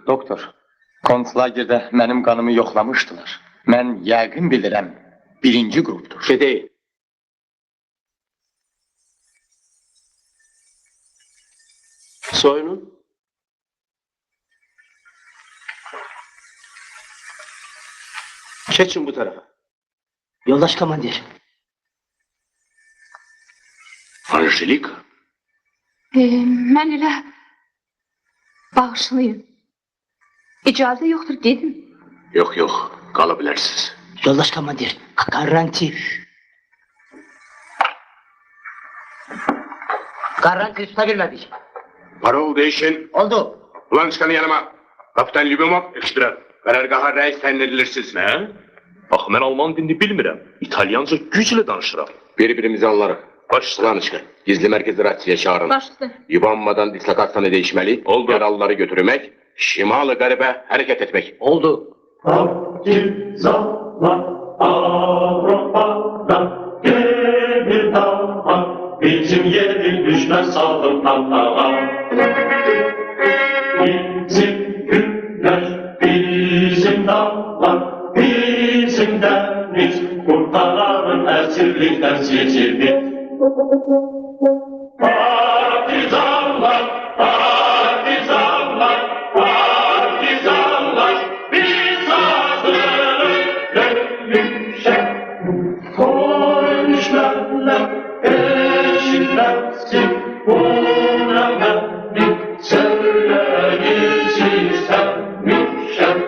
Doktor, konslagerdə mənim qanımı yoxlamışdılar. Mən yəqin bilirəm, birinci qrupdur. Değil. Soyunun. Geçin bu tarafa. Yoldaş komandir. Anjelika. Mən elə bağışlayın. İcazə yoxdur dedim. Yok, kalabilirsiniz. Yoldaş komandir. Garanti. Garanti tutabilmedik. Parol değişin. Oldu. Ulan çıkanı yanıma. Kapitan Lyubimov, ekstra. Karargaha reis təyin edilirsiniz. Ne? Bak ben Alman dilini bilmirəm. İtalyanca güclə danışıram. Birbirimizi anlarıq. Baş Ulan çıkan. Gizli merkezi rahatsıya çağırın. Başdı. Yubanmadan dislokasyonu değişmeli. Oldu. Yaralıları götürmek. Şimalı garibe hareket etmek. Oldu. Partizanlar Avrupa'dan gelir daha, bizim yerin düşmez sağlık Allah'a. Bizim güller, bizim dağlar, bizim deniz, kurtararım esirlikten Sicil'i. Partizanlar, partizanlar, partizanlar, biz hazırız dönüşe. Koymuşlarla eşitlensin, buna benim söyleyişi sevmişem.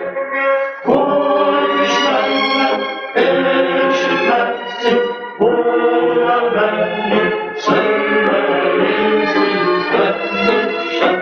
Koymuşlarla eşitlensin, buna benim söyleyişi sevmişem.